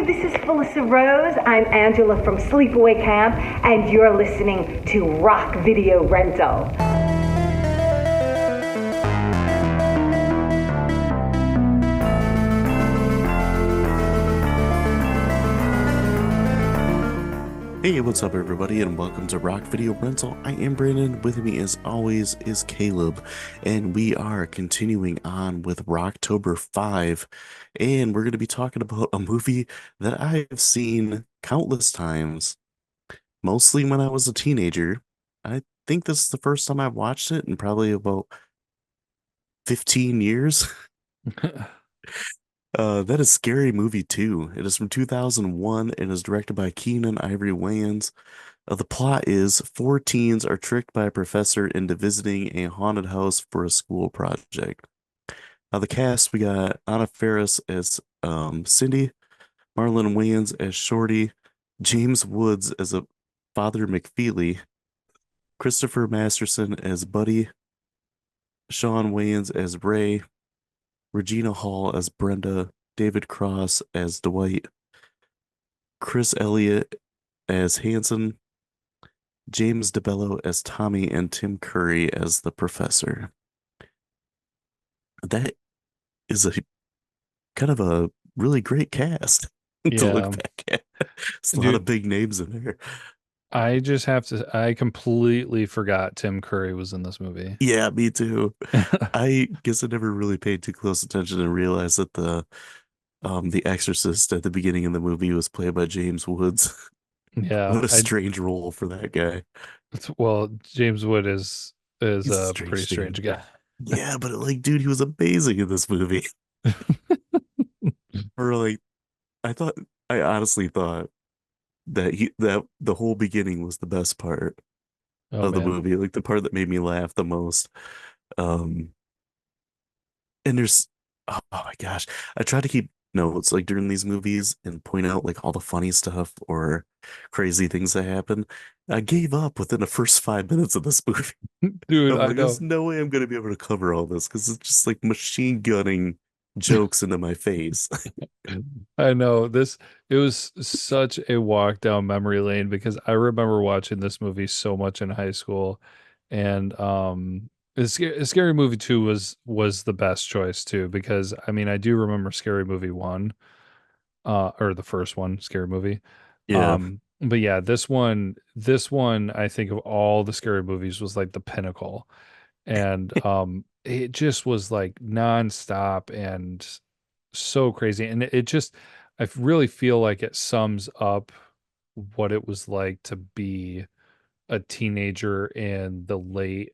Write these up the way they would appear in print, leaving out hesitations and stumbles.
this is Felissa Rose. I'm Angela from Sleepaway Camp, and you're listening to Rock Video Rental. Hey, what's up, everybody, and welcome to Rock Video Rental. I am Brandon. With me, as always, is Caleb, and we are continuing on with Rocktober 5, and we're going to be talking about a movie that I have seen countless times, mostly when I was a teenager. I think this is the first time I've watched it in probably about 15 years. That is Scary Movie 2. It is from 2001 and is directed by Keenan Ivory Wayans. The plot is four teens are tricked by a professor into visiting a haunted house for a school project. The cast, we got Anna Faris as Cindy, Marlon Wayans as Shorty, James Woods as a Father McFeely, Christopher Masterson as Buddy, Sean Wayans as Ray, Regina Hall as Brenda, David Cross as Dwight, Chris Elliott as Hanson, James DeBello as Tommy, and Tim Curry as the professor. That is a kind of a really great cast to Yeah, look back at. There's a lot of dude, big names in there. I completely forgot Tim Curry was in this movie. Yeah, me too. I guess I never really paid too close attention and realized that the Exorcist at the beginning of the movie was played by James Woods. Yeah, What a strange role for that guy. well, James Wood is He's a a pretty strange dude. strange guy. Yeah, but like, dude, he was amazing in this movie. Or like, I thought, I honestly thought that the whole beginning was the best part Oh of the man. movie, like the part that made me laugh the most. Um, and there's, oh my gosh, I try to keep notes like during these movies and point out like all the funny stuff or crazy things that happen. I gave up within the first 5 minutes of this movie. Dude, I'm I like, there's know. no way I'm gonna be able to cover all this because it's just like machine gunning jokes into my face. I know this it was such a walk down memory lane because I remember watching this movie so much in high school and Scary Movie 2 was the best choice too because I mean I do remember Scary Movie 1 or the first one, Scary Movie. Yeah, But yeah, this one I think of all the scary movies was like the pinnacle. And it just was like nonstop and so crazy. And it just I really feel like it sums up what it was like to be a teenager in the late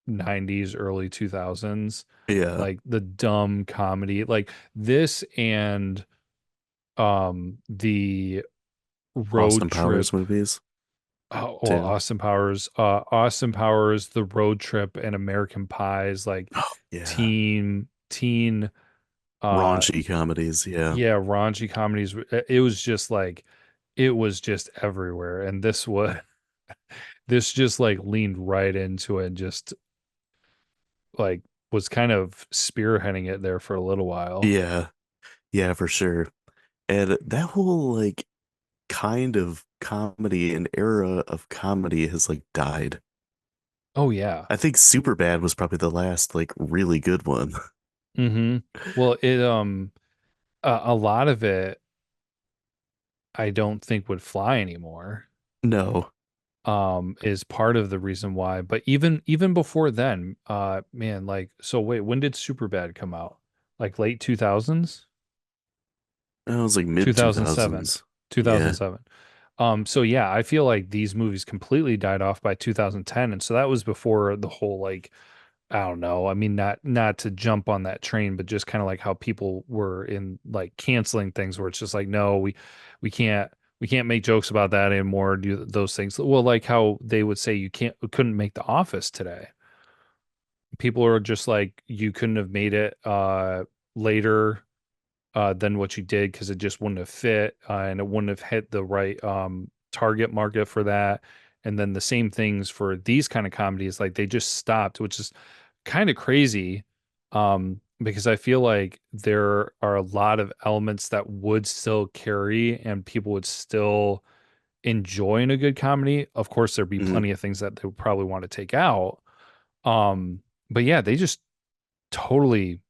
90s, early 2000s. yeah. Like the dumb comedy. Like this and the road Austin trip. Powers movies Oh, well, too. Austin Powers, the road trip, and American Pies, like Oh, yeah. teen, uh, Raunchy comedies, yeah. yeah, raunchy comedies. It was just like, it was just everywhere, and this just like leaned right into it, and just like was kind of spearheading it there for a little while. Yeah, yeah, for sure. And that whole like kind of comedy and era of comedy has like died. Oh yeah. I think Superbad was probably the last like really good one. Mm-hmm. Well, a lot of it I don't think would fly anymore. No. Is part of the reason why. But even before then, man, like so wait, when did Superbad come out? Like late 2000s? It was like mid 2007. 2000s. Yeah. 2007. So yeah, I feel like these movies completely died off by 2010, and so that was before the whole like I don't know. I mean, not to jump on that train, but just kind of like how people were in like canceling things where it's just like, no, we can't we can't make jokes about that anymore, do those things. Well, like how they would say couldn't make The Office today. People are just like, you couldn't have made it later than what you did because it just wouldn't have fit and it wouldn't have hit the right target market for that. And then the same things for these kind of comedies, like they just stopped, which is kind of crazy. because I feel like there are a lot of elements that would still carry and people would still enjoy in a good comedy. Of course, there'd be Hmm. plenty of things that they would probably want to take out. Um, but yeah, they just totally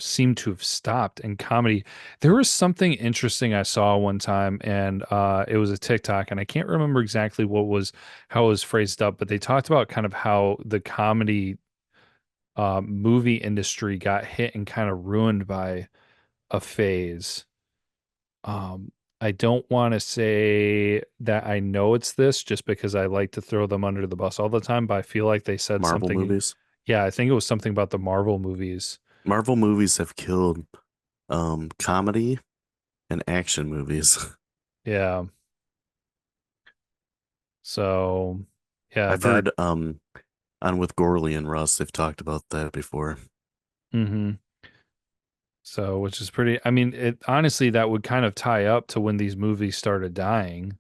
seem to have stopped in comedy. There was something interesting I saw one time, and it was a TikTok, and I can't remember exactly what was how it was phrased up, but they talked about kind of how the comedy movie industry got hit and kind of ruined by a phase. Um, I don't want to say that I know it's this just because I like to throw them under the bus all the time, but I feel like they said Marvel something. movies. Yeah, I think it was something about the Marvel movies. Marvel movies have killed comedy and action movies. Yeah. So, yeah, I've that, heard on with Gorley and Russ, they've talked about that before. hmm So, which is pretty, I mean, it honestly, that would kind of tie up to when these movies started dying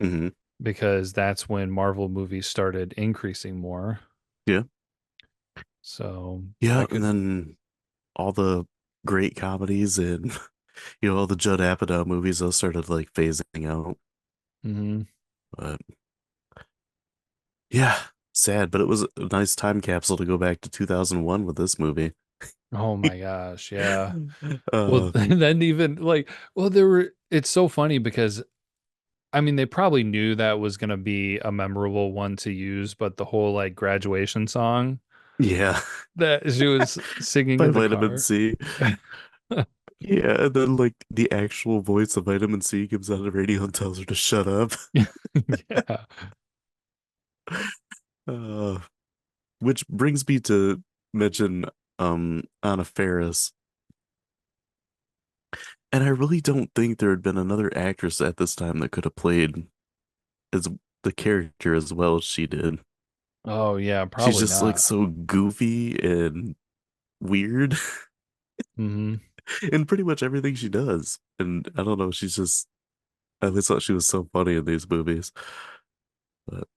Hmm. because that's when Marvel movies started increasing more. Yeah. So, Yeah, I and could, then all the great comedies and all the Judd Apatow movies, those started like phasing out. hmm But yeah, sad, but it was a nice time capsule to go back to 2001 with this movie. Oh my gosh, yeah. Well, Uh, then even like, well, it's so funny because I mean, they probably knew that was going to be a memorable one to use, but the whole like graduation song yeah, that she was singing by in the Vitamin car. C. Yeah, and then like the actual voice of Vitamin C comes on the radio and tells her to shut up. Yeah. Uh, which brings me to mention Anna Faris. And I really don't think there had been another actress at this time that could have played as the character as well as she did. Oh yeah, She's probably just like not. so goofy and weird Hmm in pretty much everything she does. And I don't know, I always thought she was so funny in these movies. But,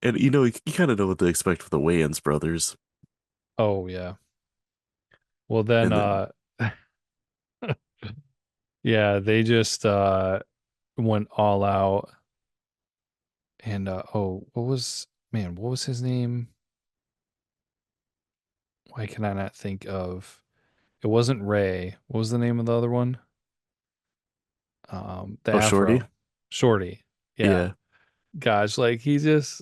and you kind of know what to expect with the Wayans brothers. Oh yeah. Well then And then, yeah, they just went all out and oh, what was his name? Why can I not think of it wasn't Ray. What was the name of the other one? The oh, Shorty? Afro. Shorty. Yeah. Yeah. Gosh, like he just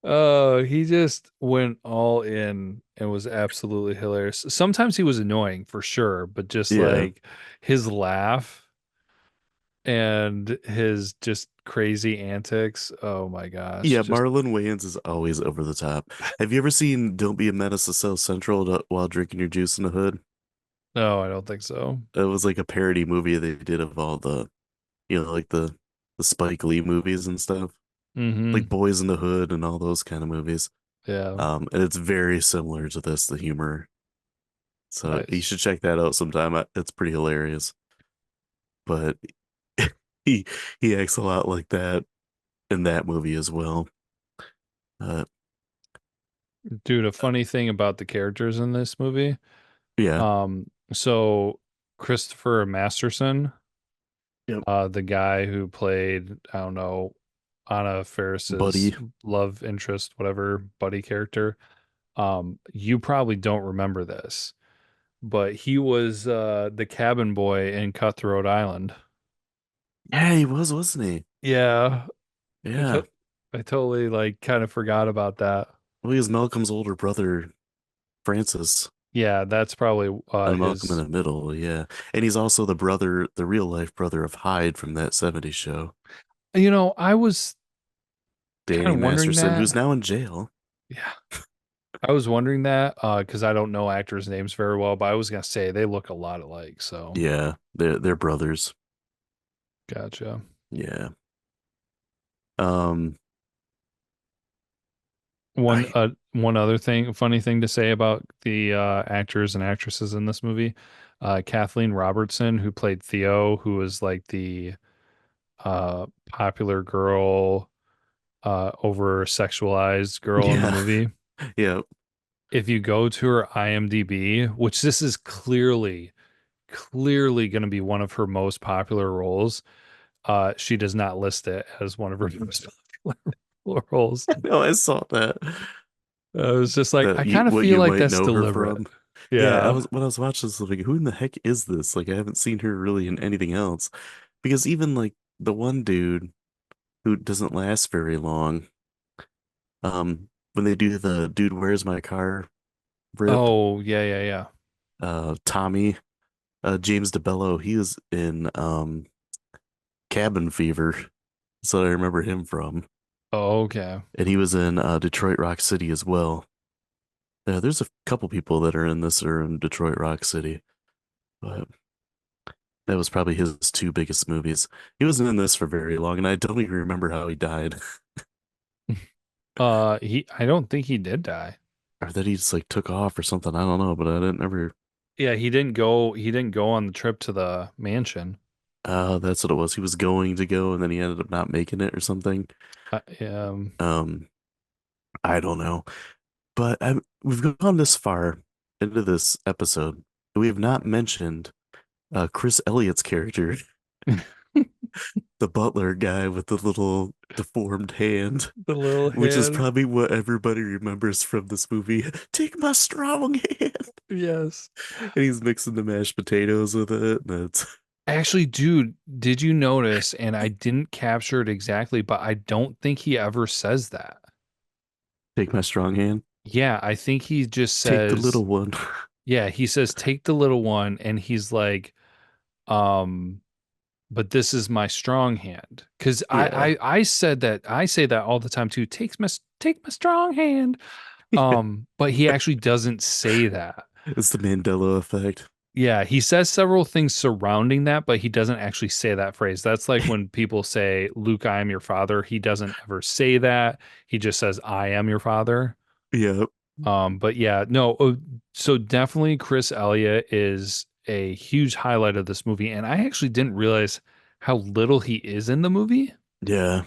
oh, he just went all in and was absolutely hilarious. Sometimes he was annoying for sure, but just Yeah. like his laugh and his just crazy antics. Oh my gosh. Yeah, Just Marlon Wayans is always over the top. Have you ever seen Don't Be a Menace to South Central while drinking your juice in the hood? no, I don't think so. It was like a parody movie they did of all like the Spike Lee movies and stuff, Mm-hmm. like Boys in the Hood and all those kind of movies. Yeah. And it's very similar to this, the humor. So you Nice. should check that out sometime. It's pretty hilarious. But he he acts a lot like that in that movie as well. Uh, Dude, a funny thing about the characters in this movie. yeah, So Christopher Masterson, yep, the guy who played, I don't know, Anna Faris's Buddy. love interest, whatever buddy character. You probably don't remember this, but he was the cabin boy in Cutthroat Island. Yeah, he was, wasn't he? Yeah, I Yeah. to- I totally like kind of forgot about that. Well, he was Malcolm's older brother, Francis, Yeah, that's probably and Malcolm in his. the middle. Yeah, and he's also the real life brother of Hyde from that '70s show, I was kind Danny of wondering Masterson, who's that. now in jail. Yeah, I was wondering that because I don't know actors' names very well, but I was gonna say they look a lot alike. So Yeah, they're brothers. gotcha. Yeah. Um, I One other thing, funny thing to say about the actors and actresses in this movie, Kathleen Robertson, who played Theo, who was like the popular girl, over sexualized girl in the yeah movie. yeah if you go to her IMDb, which this is clearly going to be one of her most popular roles, she does not list it as one of her most popular roles. No, I saw that. It was just like, That I you kind of what feel you like might that's know her deliberate. from. Yeah, I Yeah. was when I was watching this, like, who in the heck is this? Like, I haven't seen her really in anything else. Because even like the one dude who doesn't last very long, when they do the dude, where's my car rip, Oh, yeah, yeah, yeah. Tommy, James DeBello, he was in Cabin Fever. That's what I remember him from. Oh, okay. And he was in Detroit Rock City as well. There's a couple people that are in this that are in Detroit Rock City, but that was probably his two biggest movies. He wasn't in this for very long, and I don't even remember how he died, I don't think he did die. or that he just like took off or something. I don't know, but I didn't ever. Yeah, he didn't go on the trip to the mansion. That's what it was. He was going to go, and then he ended up not making it or something. Uh, um, Um, I don't know, but we've gone this far into this episode, and we have not mentioned Chris Elliott's character, the butler guy with the little deformed hand, the little which is head. probably what everybody remembers from this movie. Take my strong hand. Yes. And he's mixing the mashed potatoes with it. And it's Actually, dude, did you notice? And I didn't capture it exactly, but I don't think he ever says that. take my strong hand. Yeah, I think he just Take the says, little one. yeah, he says, take the little one, and he's like, um, but this is my strong hand. Because Yeah. I said that I say that all the time too. Take my strong hand. But he actually doesn't say that. It's the Mandela effect. Yeah, he says several things surrounding that, but he doesn't actually say that phrase. That's like when people say, Luke, I am your father. He doesn't ever say that. He just says, I am your father. Yeah. But yeah, no, so definitely Chris Elliott is a huge highlight of this movie. And I actually didn't realize how little he is in the movie. Yeah.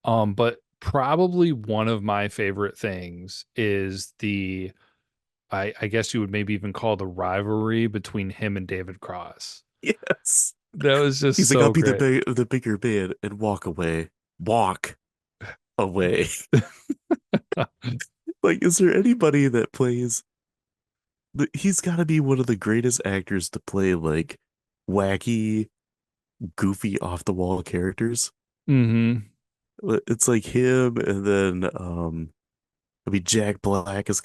But probably one of my favorite things is I guess you would maybe even call the rivalry between him and David Cross. Yes. That was just He's like, I'll so be great. the bigger man and walk away. Walk away. Like, is there anybody that plays he's got to be one of the greatest actors to play like wacky, goofy, off the wall characters. Hmm. It's like him, and then I mean Jack Black is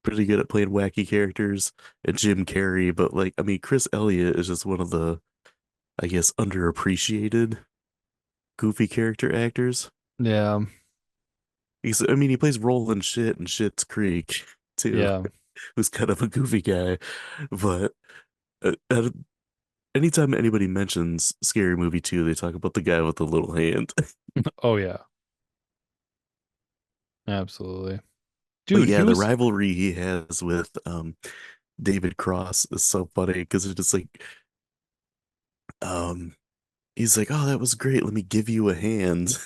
pretty good at playing wacky characters, and Jim Carrey. But like, I mean, Chris Elliott is just one of the, I guess, underappreciated goofy character actors. Yeah. I mean, he plays Roland Shit in Shit's Creek too, Yeah. who's kind of a goofy guy. But uh, anytime anybody mentions Scary Movie 2, they talk about the guy with the little hand. Oh yeah. Absolutely. But Dude, he yeah, the was rivalry he has with David Cross is so funny because it's just like um he's like, "Oh, that was great. Let me give you a hand."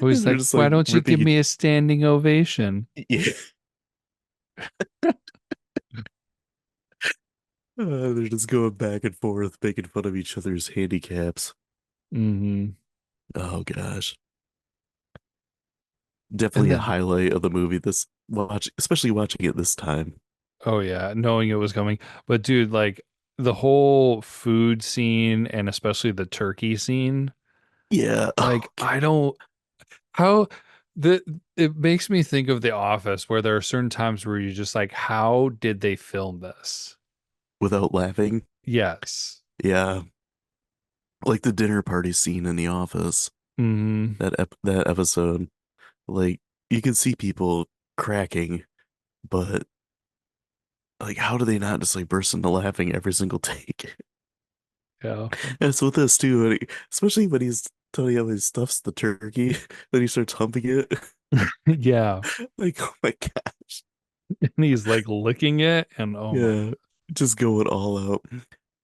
always And they're like, just why like don't you give ripping me a standing ovation? it. Yeah. They're just going back and forth, making fun of each other's handicaps. Hmm. Oh gosh. And Definitely a then highlight of the movie this watch, especially watching it this time. oh yeah, knowing it was coming. But dude, like the whole food scene and especially the turkey scene, Yeah. Oh, like I don't how the it makes me think of The Office where there are certain times where you're just like, how did they film this? without laughing. Yes. Yeah. Like the dinner party scene in The Office. Hmm. That episode. Like you can see people cracking, but like how do they not just like burst into laughing every single take? Yeah. And it's with this too, especially when he's telling you how he stuffs the turkey, then he starts humping it. Yeah. Like, oh my gosh. And he's like licking it and oh my. Yeah. Just going all out.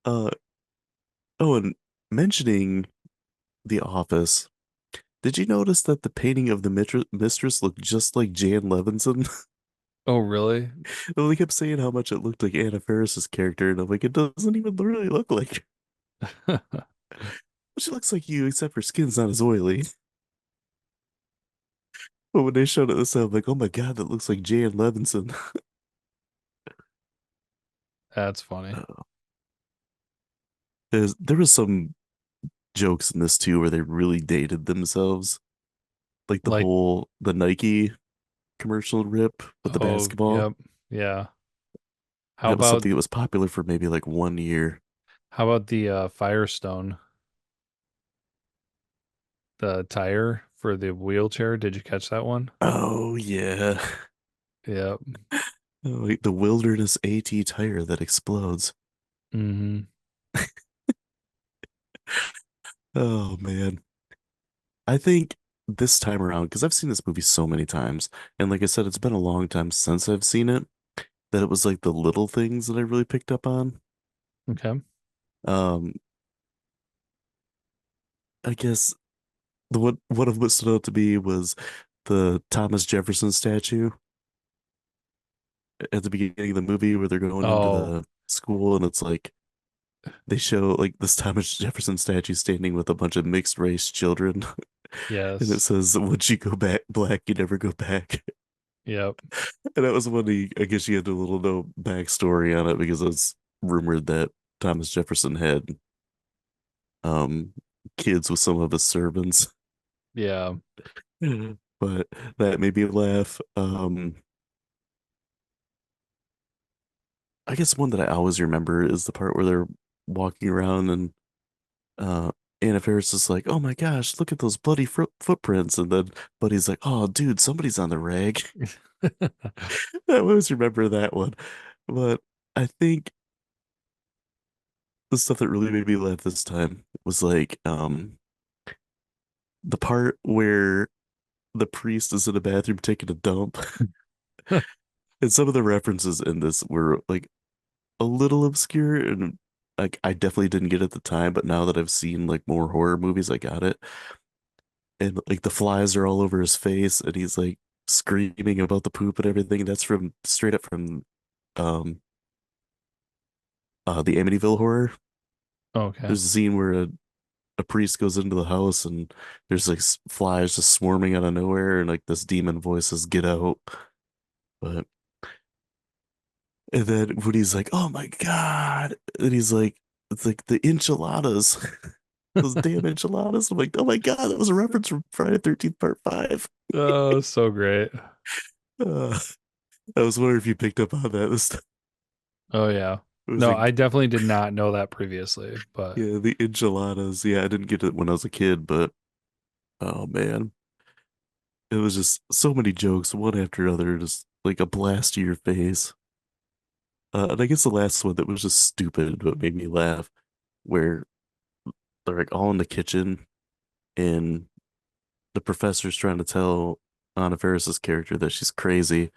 Uh oh, and mentioning The Office, did you notice that the painting of the mistress looked just like Jan Levinson? Oh, really? And they kept saying how much it looked like Anna Faris's character, and I'm like, it doesn't even really look like. She looks like you, except her skin's not as oily. But when they showed it this, I'm like, oh my God, that looks like Jan Levinson. That's funny. There was some jokes in this too where they really dated themselves. Like Like, the Nike commercial rip with the oh, basketball. yep. Yeah. How That was about something that was popular for maybe like 1 year. the Firestone, the tire for the wheelchair? Did you catch that one? Oh yeah. Yep. Like the Wilderness AT tire that explodes. Hmm. Oh man. I think this time around, because I've seen this movie so many times, and like I said, it's been a long time since I've seen it, that it was like the little things that I really picked up on. Okay. Um, I guess the one of what stood out to me was the Thomas Jefferson statue at the beginning of the movie where they're going into Oh, the school and it's like they show like this Thomas Jefferson statue standing with a bunch of mixed race children and it yes. says, "Once you go back black, you never go back." Yep. And that was when I guess he had a little no backstory on it because it's rumored that Thomas Jefferson had um kids with some of his servants. Yeah. But that made me laugh. I guess one that I always remember is the part where they're walking around and uh Anna Faris is like, "Oh my gosh, look at those bloody footprints," and then Buddy's like, "Oh, dude, somebody's on the rag." I always remember that one. But I think the stuff that really made me laugh this time was like the part where the priest is in the bathroom taking a dump. And some of the references in this were like a little obscure and like I definitely didn't get it at the time, but now that I've seen like more horror movies, I got it. And like the flies are all over his face and he's like screaming about the poop and everything. That's from straight up from um the Amityville horror. Okay. There's a scene where a priest goes into the house and there's like flies just swarming out of nowhere and like this demon voice says, "Get out." But and then when he's like, "Oh my God," and he's like, "It's like the enchiladas." Those damn enchiladas. I'm like, oh my God, that was a reference from Friday 13th Part 5. Oh, so great. Uh, I was wondering if you picked up on that this time. Oh, yeah. It was No, I like, definitely did not know that previously, but yeah, the enchiladas. Yeah, I didn't get it when I was a kid, but oh man, it was just so many jokes, one after another, just like a blast to your face. And I guess the last one that was just stupid but made me laugh, where they're like all in the kitchen and the professor's trying to tell Anna Faris's character that she's crazy.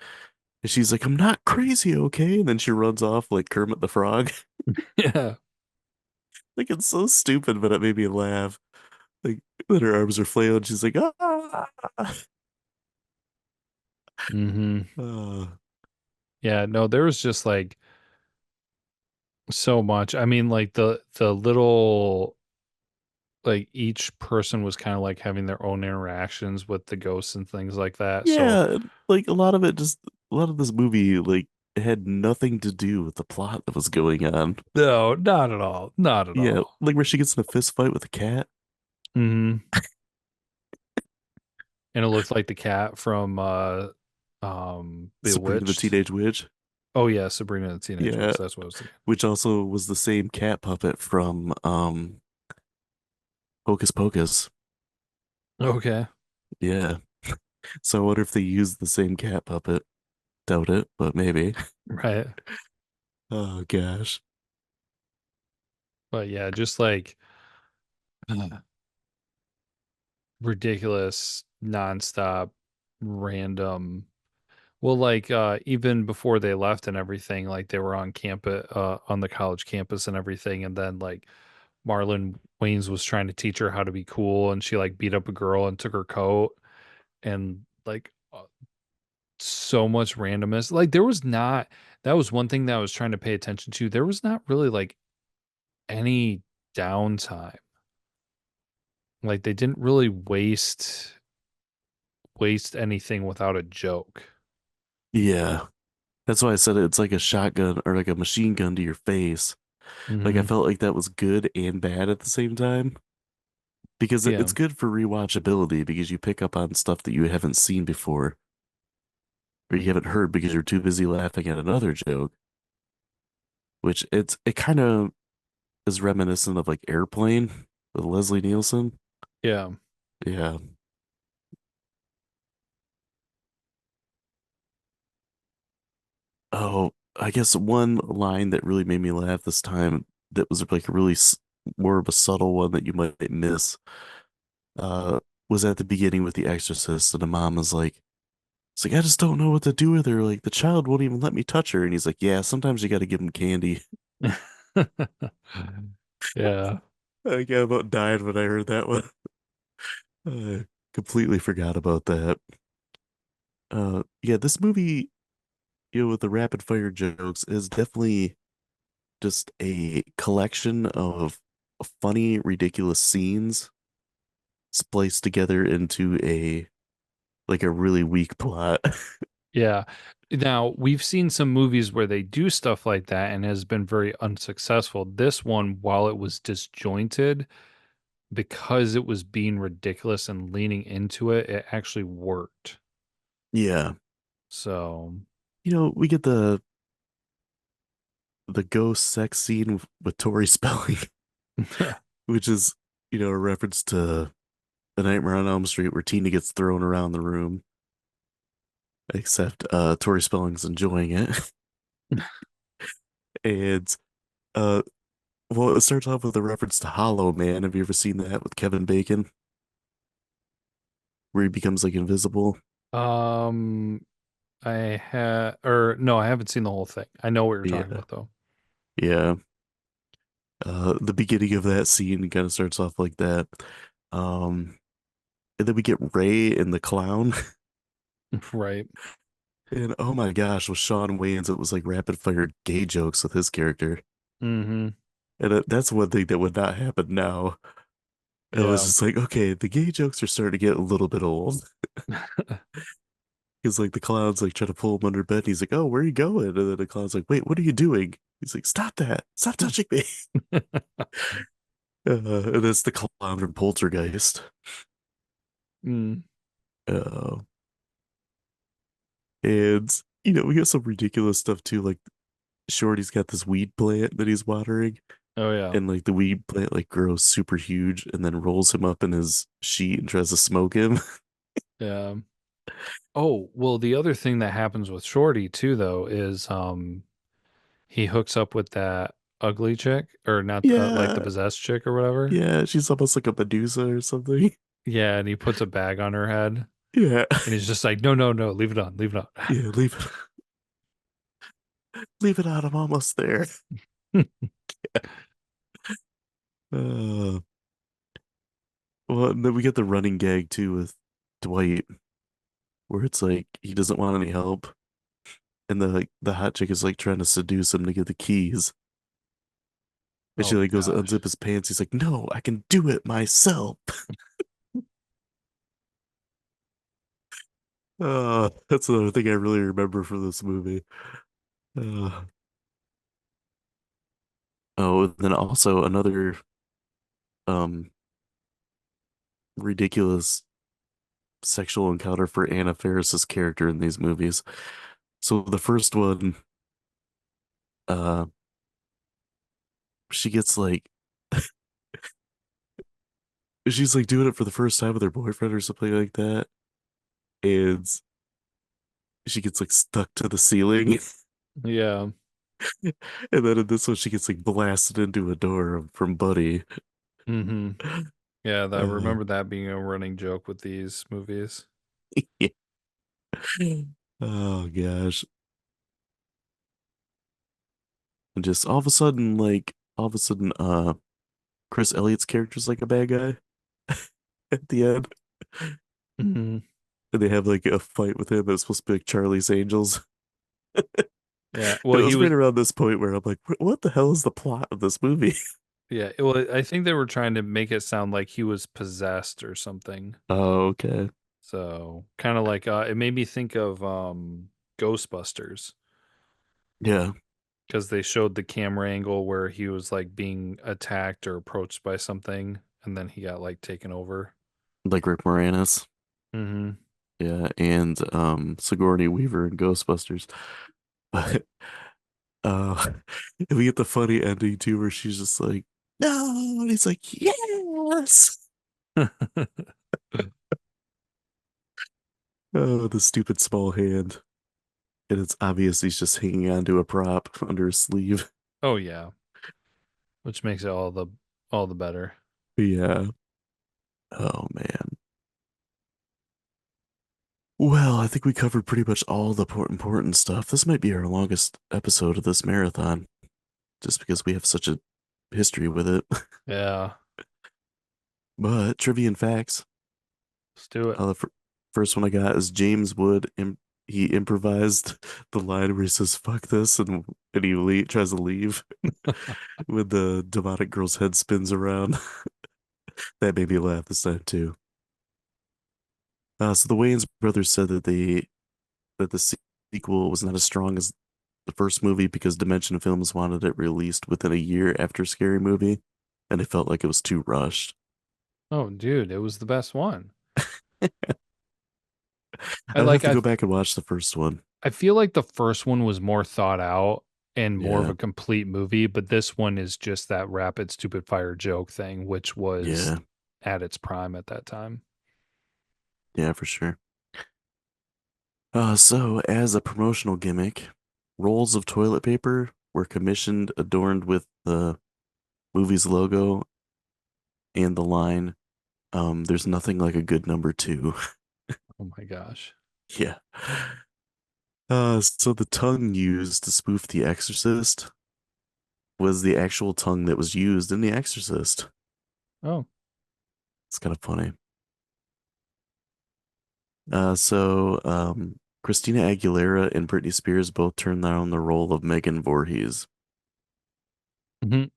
And she's like, "I'm not crazy, okay?" And then she runs off like Kermit the Frog. yeah. Like it's so stupid, but it made me laugh. Like when her arms are flailing, she's like, "Ah." Hmm. Uh, Yeah, no, there was just like so much. I mean, like the little like each person was kind of like having their own interactions with the ghosts and things like that. So, yeah, like a lot of it just a lot of this movie like it had nothing to do with the plot that was going on. no, not at all. Not at Yeah, all. like where she gets in a fist fight with a cat. Hmm. And it looked like the cat from Sabrina the Bewitched. Teenage Witch. Oh yeah, Sabrina the Teenage Yeah, Witch. That's what I was thinking. which also was the same cat puppet from Hocus Pocus. Okay. Yeah. So I wonder if they used the same cat puppet. Doubt it, but maybe. Right. Oh gosh. But yeah, just like ridiculous, nonstop, random. Well, like even before they left and everything, like they were on campus, on the college campus and everything, and then like Marlon Wayans was trying to teach her how to be cool, and she like beat up a girl and took her coat, and like so much randomness. Like there was not that was one thing that I was trying to pay attention to. There was not really like any downtime. Like they didn't really waste anything without a joke. Yeah. That's why I said it's like a shotgun or like a machine gun to your face. Like I Hmm. felt like that was good and bad at the same time because Yeah. it's good for rewatchability because you pick up on stuff that you haven't seen before or you haven't heard because you're too busy laughing at another joke, which it kind of is reminiscent of like Airplane with Leslie Nielsen. Yeah. Yeah. Oh, I guess one line that really made me laugh this time that was like a really more of a subtle one that you might miss uh was at the beginning with The Exorcist and the mom is like it's like I just don't know what to do with her. Like the child won't even let me touch her. And he's like, yeah, sometimes you got to give him candy. Yeah. I got about died when I heard that one. I completely forgot about that. Yeah, this movie, with the rapid fire jokes is definitely just a collection of funny, ridiculous scenes spliced together into a like a really weak plot. Yeah. Now, we've seen some movies where they do stuff like that and has been very unsuccessful. This one, while it was disjointed, because it was being ridiculous and leaning into it, it actually worked. Yeah. So, We get the ghost sex scene with Tori Spelling, which is, a reference to The Nightmare on Elm Street where Tina gets thrown around the room, except Tori Spelling's enjoying it. And uh well, it starts off with a reference to Hollow Man. Have you ever seen that with Kevin Bacon, where he becomes like invisible? um, or no, I haven't seen the whole thing. I know what you're talking Yeah. about though. Yeah. The beginning of that scene kind of starts off like that. Um, and then we get Ray and the clown. Right. And oh my gosh, with Sean Wayans, it was like rapid fire gay jokes with his character. Mm-hmm. And that's one thing that would not happen now. It was Yeah. just like, okay, the gay jokes are starting to get a little bit old. Because like the clown's like trying to pull him under bed. And he's like, oh, where are you going? And then the clown's like, wait, what are you doing? He's like, stop that. Stop touching me. And it's the clown from Poltergeist. Mm. Uh, and we got some ridiculous stuff too. Like Shorty's got this weed plant that he's watering, Oh yeah. and like the weed plant like grows super huge and then rolls him up in his sheet and tries to smoke him. Yeah. Oh, well, the other thing that happens with Shorty too, though, is he hooks up with that ugly chick, or not like the Yeah, possessed chick or whatever. yeah, she's almost like a Medusa or something. Yeah, and he puts a bag on her head, Yeah, and he's just like, no, no, no, leave it on, leave it yeah, leave it out. I'm almost there. on. Uh, well, and then we get the running gag too with Dwight, where it's like he doesn't want any help, and the hot chick is like trying to seduce him to get the keys. And she Oh like goes to gosh. unzip his pants. He's like, "No, I can do it myself." That's another thing I really remember from this movie. Uh, oh, and then also another um ridiculous sexual encounter for Anna Faris's character in these movies. So the first one, uh, she gets like she's like doing it for the first time with her boyfriend or something like that, and she gets like stuck to the ceiling. Yeah. And then in this one, she gets like blasted into a door from Buddy. Mm-hmm. Yeah, I Uh, remember that being a running joke with these movies. yeah. Oh gosh. And just all of a sudden, Chris Elliott's character's like a bad guy at the end. Hmm. and they have like a fight with him that's supposed to be like Charlie's Angels. Yeah. And Well, it he was was. right around this point where I'm like, what the hell is the plot of this movie? Yeah. Well, I think they were trying to make it sound like he was possessed or something. Oh, okay. So kind of like it made me think of Ghostbusters Yeah, because they showed the camera angle where he was like being attacked or approached by something, and then he got like taken over. like Rick Moranis. Mm-hmm. Yeah, and Sigourney Weaver in Ghostbusters. But we get the funny ending too, where she's just like, "No," and he's like, "Yes." Oh, the stupid small hand. And it's obvious he's just hanging onto a prop under his sleeve. Oh yeah, which makes it all the better. Yeah. Oh man. Well, I think we covered pretty much all the important stuff. This might be our longest episode of this marathon, just because we have such a history with it. Yeah, But trivia and facts. let's do it. The first one I got is James Wood. He improvised the line where he says "fuck this" and tries to leave when the demonic girl's head spins around. That made me laugh this time too. So the Wayans brothers said that the sequel was not as strong as the first movie because Dimension Films wanted it released within a year after Scary Movie, and they felt like it was too rushed. Oh, dude, it was the best one. I I'd have like to I go back and watch the first one. I feel like the first one was more thought out and more of Yeah, a complete movie, but this one is just that rapid stupid fire joke thing, which was yeah, at its prime at that time. yeah, for sure. So as a promotional gimmick, rolls of toilet paper were commissioned adorned with the movie's logo and the line, "There's nothing like a good number two." Oh my gosh. Yeah. So the tongue used to spoof The Exorcist was the actual tongue that was used in The Exorcist. Oh. It's kind of funny. So Christina Aguilera and Britney Spears both turned down the role of Megan Voorhees. Mhm.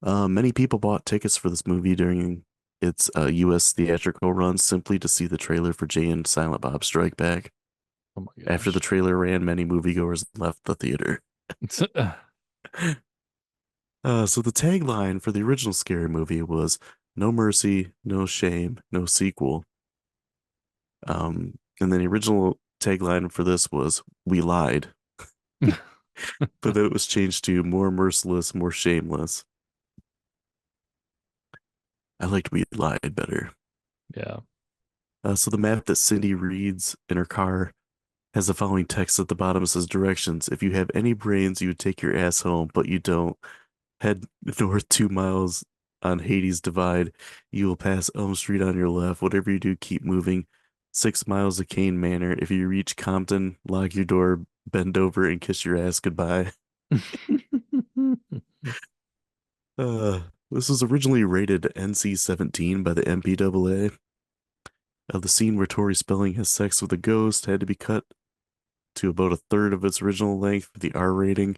Many people bought tickets for this movie during its US theatrical run simply to see the trailer for Jay and Silent Bob Strike Back. Oh my After the gosh. trailer ran, many moviegoers left the theater. So the tagline for the original Scary Movie was "No mercy, no shame, no sequel." And then the original tagline for this was "We lied," but then it was changed to "More merciless, more shameless." I liked "We lied" better. Yeah. So the map that Cindy reads in her car has the following text at the bottom. It says directions. If you have any brains, you would take your ass home, but you don't. Head north 2 miles on Hades Divide. You will pass Elm Street on your left. Whatever you do, keep moving. 6 miles of Kane Manor. If you reach Compton, lock your door, bend over, and kiss your ass goodbye. This was originally rated NC-17 by the MPAA. The scene where Tori Spelling has sex with a ghost had to be cut to about a third of its original length for the R rating.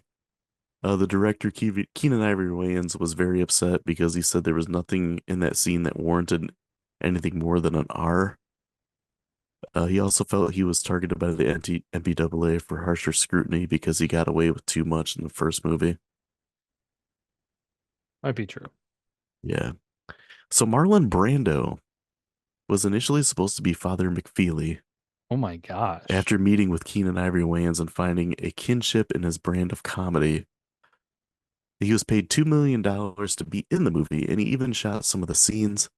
The director, Keenan Ivory Wayans, was very upset because he said there was nothing in that scene that warranted anything more than an R. He also felt he was targeted by the MPAA for harsher scrutiny because he got away with too much in the first movie. Might be true. Yeah. So Marlon Brando was initially supposed to be Father McFeely. Oh my gosh. After meeting with Keenan Ivory Wayans and finding a kinship in his brand of comedy, he was paid $2 million to be in the movie, and he even shot some of the scenes.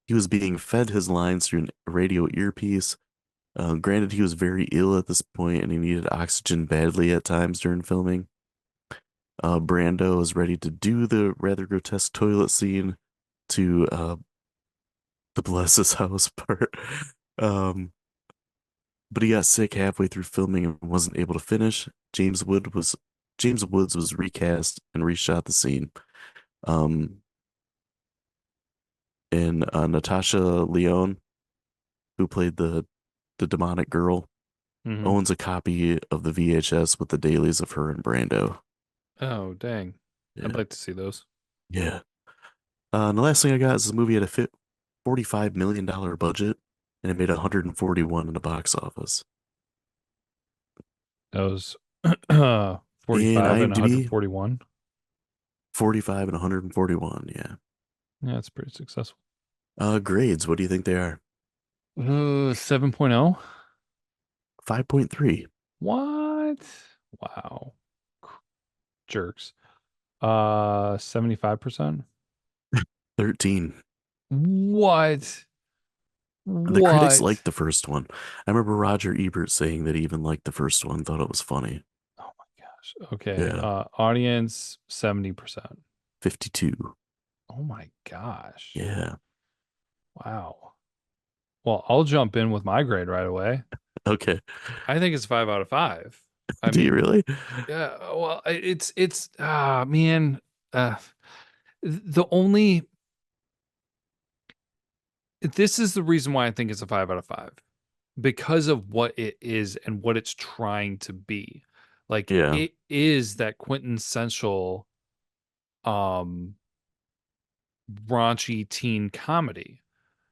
He was being fed his lines through a radio earpiece. Granted, he was very ill at this point and he needed oxygen badly at times during filming. Brando was ready to do the rather grotesque toilet scene to the bless his house part. Um, but he got sick halfway through filming and wasn't able to finish. James Woods was recast and reshot the scene. Um, and Natasha Lyonne, who played the demonic girl, Hmm. owns a copy of the VHS with the dailies of her and Brando. Oh, dang. I'd Yeah. like to see those. Yeah. And the last thing I got is the movie had a $45 million budget and it made 141 in the box office. Those In 45 and IMDb, 141. 45 and 141. Yeah. Yeah, it's pretty successful. Grades, what do you think they are? 7.0. 5.3. What? Wow. Jerks. 75%. 13. What? The critics What? liked the first one. I remember Roger Ebert saying that he even liked the first one, thought it was funny. Oh my gosh. Okay. Yeah. Audience 70%. 52. Oh my gosh. Yeah. Wow. Well, I'll jump in with my grade right away. Okay. I think it's 5 out of 5. I Do you mean, really? yeah, well, it's man, uh the only this is the reason why I think it's a 5 out of 5 because of what it is and what it's trying to be. Like Yeah. it is that quintessential um raunchy teen comedy.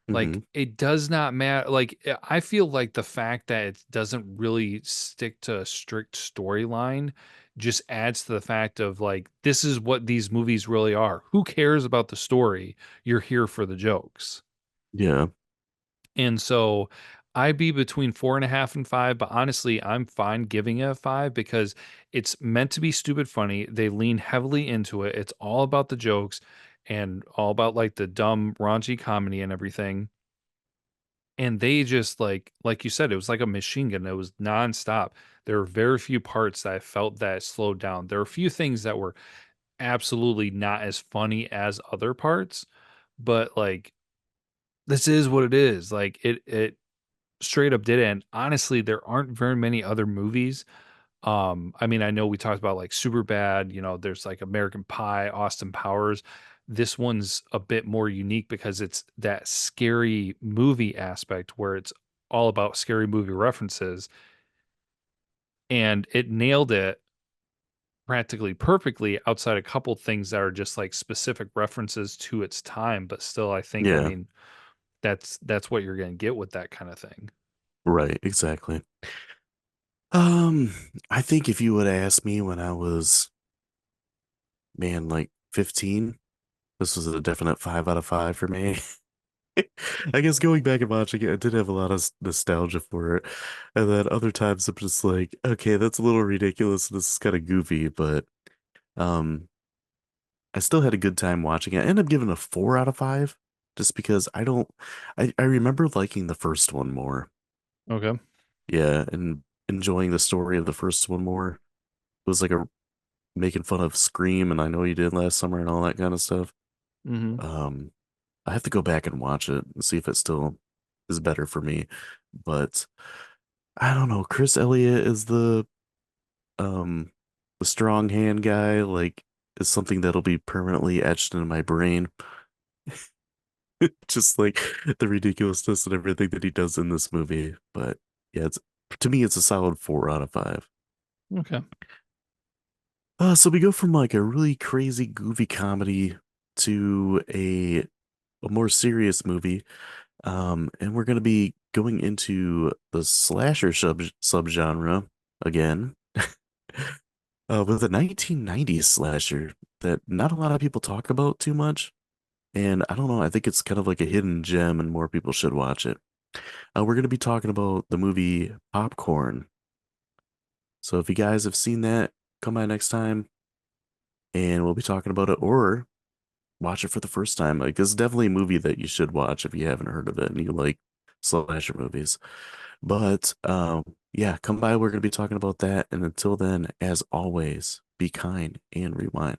Like Hmm. it does not matter. Like I feel like the fact that it doesn't really stick to a strict storyline just adds to the fact of like this is what these movies really are. Who cares about the story? You're here for the jokes. Yeah. And so I'd be between 4.5 and 5, but honestly, I'm fine giving it a 5 because it's meant to be stupid funny. They lean heavily into it. It's all about the jokes and all about like the dumb raunchy comedy and everything. And they just like you said, it was like a machine gun. It was nonstop. There were very few parts that I felt that slowed down. There were a few things that were absolutely not as funny as other parts, but like this is what it is. Like it straight up did it. And honestly, there aren't very many other movies. I mean, I know we talked about like Super Bad, there's like American Pie, Austin Powers. This one's a bit more unique because it's that scary movie aspect where it's all about scary movie references and it nailed it practically perfectly outside a couple things that are just like specific references to its time, but still I Yeah. mean that's what you're going to get with that kind of thing. Right. Exactly. Um, I think if you would ask me when I was, man, like 15, this was a definite 5 out of 5 for me. I guess going back and watching it, I did have a lot of nostalgia for it. And then other times I'm just like, okay, that's a little ridiculous. This is kind of goofy, but um, I still had a good time watching it. I ended up giving it a 4 out of 5 just because I remember liking the first one more. Okay. Yeah, and enjoying the story of the first one more. It was like a making fun of Scream and I Know You Did Last Summer and all that kind of stuff. Mhm. Um, I have to go back and watch it and see if it still is better for me. But I don't know. Chris Elliott is um the strong hand guy, like is something that'll be permanently etched into my brain. Just like the ridiculousness and everything that he does in this movie. But yeah, it's to me it's a solid 4 out of 5. Okay. So we go from like a really crazy, goofy comedy to a more serious movie. And we're gonna be going into the slasher subgenre again. With a 1990s slasher that not a lot of people talk about too much. And I don't know, I think it's kind of like a hidden gem and more people should watch it. We're gonna be talking about the movie Popcorn. So if you guys have seen that, come by next time and we'll be talking about it or watch it for the first time. Like this is definitely a movie that you should watch if you haven't heard of it and you like slasher movies. But yeah, come by. We're gonna be talking about that. And until then, as always, be kind and rewind.